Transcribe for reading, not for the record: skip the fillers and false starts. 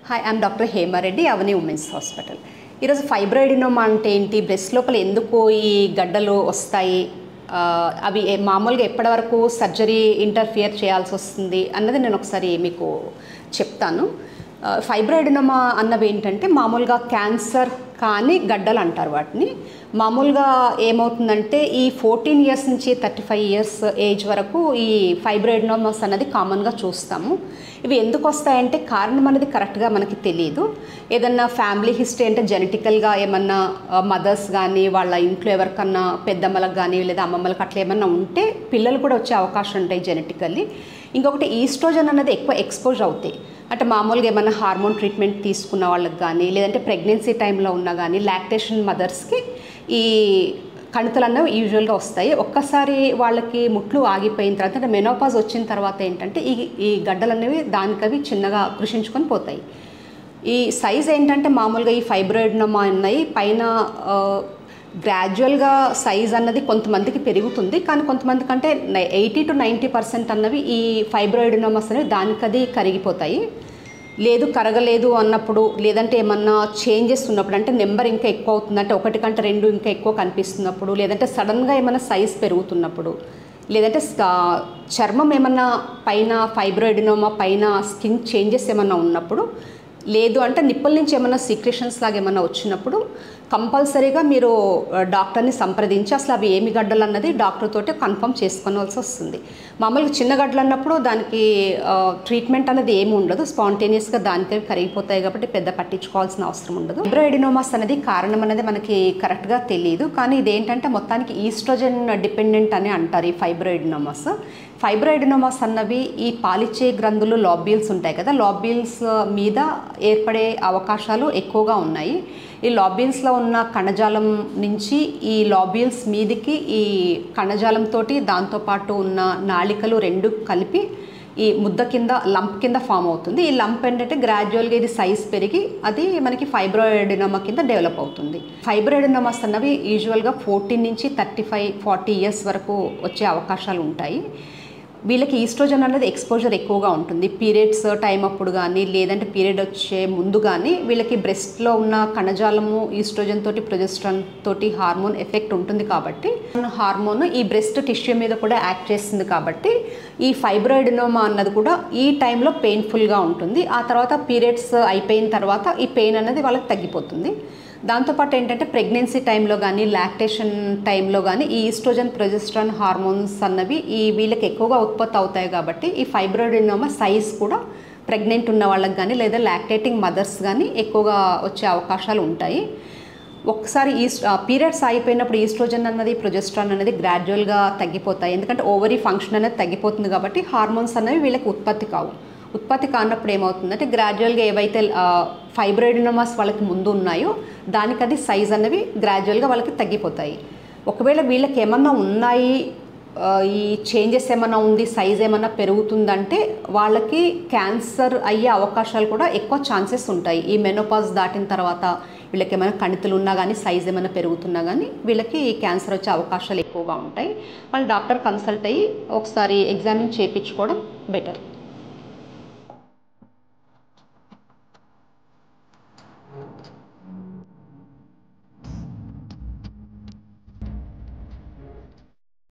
Hi, I'm doctor Hema Reddy, Avani women's hospital. ఈరోజు ఫైబ్రాయిడినోమా అంటే ఏంటి, బ్రెస్ట్ లోపల ఎందుకు ఈ గడ్డలు వస్తాయి, అవి మామూలుగా ఎప్పటి వరకు సర్జరీ ఇంటర్ఫియర్ చేయాల్సి వస్తుంది అన్నది నేను ఒకసారి మీకు చెప్తాను. ఫైబ్రాయిడినోమా అన్నవి ఏంటంటే మామూలుగా క్యాన్సర్ కానీ గడ్డలు అంటారు వాటిని. మామూలుగా ఏమవుతుందంటే ఈ 14 ఇయర్స్ నుంచి 35 ఇయర్స్ ఏజ్ వరకు ఈ ఫైబ్రాయిడినోమాస్ అన్నది కామన్గా చూస్తాము. ఇవి ఎందుకు వస్తాయంటే కారణం అనేది కరెక్ట్గా మనకి తెలియదు. ఏదన్నా ఫ్యామిలీ హిస్టరీ అంటే జెనెటికల్గా ఏమన్నా మదర్స్ కానీ వాళ్ళ ఇంట్లో ఎవరికన్నా పెద్దమ్మలకు కానీ లేదా అమ్మమ్మలకు అట్లా ఏమన్నా ఉంటే పిల్లలు కూడా వచ్చే అవకాశం ఉంటాయి జెనెటికల్లీ. ఇంకొకటి ఈస్ట్రోజన్ అనేది ఎక్కువ ఎక్స్పోజ్ అవుతాయి. అంటే మామూలుగా ఏమన్నా హార్మోన్ ట్రీట్మెంట్ తీసుకున్న వాళ్ళకి కానీ లేదంటే ప్రెగ్నెన్సీ టైంలో ఉన్నా కానీ లాక్టేషన్ మదర్స్కి ఈ కణితులు అన్నవి యూజువల్గా వస్తాయి. ఒక్కసారి వాళ్ళకి ముట్లు ఆగిపోయిన తర్వాత అంటే మెనోపాజ్ వచ్చిన తర్వాత ఏంటంటే ఈ గడ్డలు అనేవి దానికవి చిన్నగా కృషించుకొని పోతాయి. ఈ సైజ్ ఏంటంటే మామూలుగా ఈ ఫైబ్రాయిడినోమా ఉన్నాయి పైన గ్రాడ్యువల్గా సైజ్ అన్నది కొంతమందికి పెరుగుతుంది, కానీ కొంతమంది కంటే 80 to 90% అన్నవి ఈ ఫైబ్రాయిడినోమాస్ అనేవి దానికది కరిగిపోతాయి. లేదు కరగలేదు అన్నప్పుడు లేదంటే ఏమన్నా చేంజెస్ ఉన్నప్పుడు అంటే నెంబర్ ఇంకా ఎక్కువ అవుతుంది అంటే 1 కంటే 2 ఇంకా ఎక్కువ కనిపిస్తున్నప్పుడు లేదంటే సడన్గా ఏమైనా సైజ్ పెరుగుతున్నప్పుడు లేదంటే చర్మం ఏమన్నా పైన ఫైబ్రాయిడినోమా పైన స్కిన్ చేంజెస్ ఏమన్నా ఉన్నప్పుడు లేదు అంటే నిప్పుల నుంచి ఏమన్నా సీక్రెషన్స్ లాగా ఏమన్నా వచ్చినప్పుడు కంపల్సరీగా మీరు డాక్టర్ని సంప్రదించి అసలు అవి ఏమి గడ్డలు అన్నది డాక్టర్ తోటి కన్ఫర్మ్ చేసుకోవాల్సి వస్తుంది. మామూలుగా చిన్న గడ్డలు అన్నప్పుడు దానికి ట్రీట్మెంట్ అనేది ఏమి ఉండదు, స్పాంటేనియస్గా దానికి కరిగిపోతాయి కాబట్టి పెద్ద పట్టించుకోవాల్సిన అవసరం ఉండదు. ఫైబ్రాయిడినోమాస్ అనేది కారణం అనేది మనకి కరెక్ట్గా తెలియదు, కానీ ఇదేంటంటే మొత్తానికి ఈస్ట్రోజన్ డిపెండెంట్ అని అంటారు ఈ ఫైబ్రాయిడినోమాస్. ఫైబ్రాయిడినోమాస్ అన్నవి ఈ పాలిచ్చే గ్రంథులు లాబ్యూల్స్ ఉంటాయి కదా, లాబ్యూల్స్ మీద ఏర్పడే అవకాశాలు ఎక్కువగా ఉన్నాయి. ఈ లాబ్యూల్స్లో ఉన్న కణజాలం నుంచి ఈ లాబ్యూల్స్ మీదికి ఈ కణజాలంతో దాంతోపాటు ఉన్న నాళికలు రెండు కలిపి ఈ ముద్ద కింద లంప్ కింద ఫామ్ అవుతుంది. ఈ లంప్ ఏంటంటే గ్రాడ్యువల్గా ఇది సైజ్ పెరిగి అది మనకి ఫైబ్రాయిడినోమా కింద డెవలప్ అవుతుంది. ఫైబ్రాయిడినోమాస్ అన్నవి యూజువల్గా 14 నుంచి 35-40 ఇయర్స్ వరకు వచ్చే అవకాశాలు ఉంటాయి. వీళ్ళకి ఈస్ట్రోజన్ అనేది ఎక్స్పోజర్ ఎక్కువగా ఉంటుంది. పీరియడ్స్ టైం అప్పుడు కానీ లేదంటే పీరియడ్ వచ్చే ముందు కానీ వీళ్ళకి బ్రెస్ట్లో ఉన్న కణజాలము ఈస్ట్రోజన్ తోటి ప్రొజెస్ట్రాన్ తోటి హార్మోన్ ఎఫెక్ట్ ఉంటుంది కాబట్టి హార్మోన్ ఈ బ్రెస్ట్ టిష్యూ మీద కూడా యాక్ట్ చేస్తుంది కాబట్టి ఈ ఫైబ్రాయిడినోమా అన్నది కూడా ఈ టైంలో పెయిన్ఫుల్గా ఉంటుంది. ఆ తర్వాత పీరియడ్స్ అయిపోయిన తర్వాత ఈ పెయిన్ అనేది వాళ్ళకి తగ్గిపోతుంది. దాంతోపాటు ఏంటంటే ప్రెగ్నెన్సీ టైంలో కానీ లాక్టేషన్ టైంలో కానీ ఈ ఈస్ట్రోజన్ ప్రొజెస్ట్రాన్ హార్మోన్స్ అన్నవి ఈ వీళ్ళకి ఎక్కువగా ఉత్పత్తి అవుతాయి కాబట్టి ఈ ఫైబ్రాయిడినోమా సైజ్ కూడా ప్రెగ్నెంట్ ఉన్న వాళ్ళకి కానీ లేదా లాక్టేటింగ్ మదర్స్ కానీ ఎక్కువగా వచ్చే అవకాశాలు ఉంటాయి. ఒకసారి పీరియడ్స్ అయిపోయినప్పుడు ఈస్ట్రోజన్ అన్నది ప్రొజెస్ట్రాన్ అనేది గ్రాడ్యువల్గా తగ్గిపోతాయి, ఎందుకంటే ఓవరీ ఫంక్షన్ అనేది తగ్గిపోతుంది కాబట్టి హార్మోన్స్ అనేవి వీళ్ళకి ఉత్పత్తి కావు. ఉత్పత్తి కానప్పుడు ఏమవుతుందంటే గ్రాడ్యువల్గా ఏవైతే ఫైబ్రాయిడినోమాస్ వాళ్ళకి ముందు ఉన్నాయో దానికి అది సైజ్ అనేవి గ్రాడ్యువల్గా వాళ్ళకి తగ్గిపోతాయి. ఒకవేళ వీళ్ళకి ఏమన్నా ఉన్నాయి ఈ చేంజెస్ ఏమన్నా ఉంది సైజ్ ఏమన్నా పెరుగుతుందంటే వాళ్ళకి క్యాన్సర్ అయ్యే అవకాశాలు కూడా ఎక్కువ ఛాన్సెస్ ఉంటాయి. ఈ మెనోపాజ్ దాటిన తర్వాత వీళ్ళకి ఏమైనా కణితులు ఉన్నా కానీ సైజ్ ఏమైనా పెరుగుతున్నా కానీ వీళ్ళకి క్యాన్సర్ వచ్చే అవకాశాలు ఎక్కువగా ఉంటాయి. వాళ్ళు డాక్టర్ కన్సల్ట్ అయ్యి ఒకసారి ఎగ్జామిన్ చేయించుకోవడం బెటర్.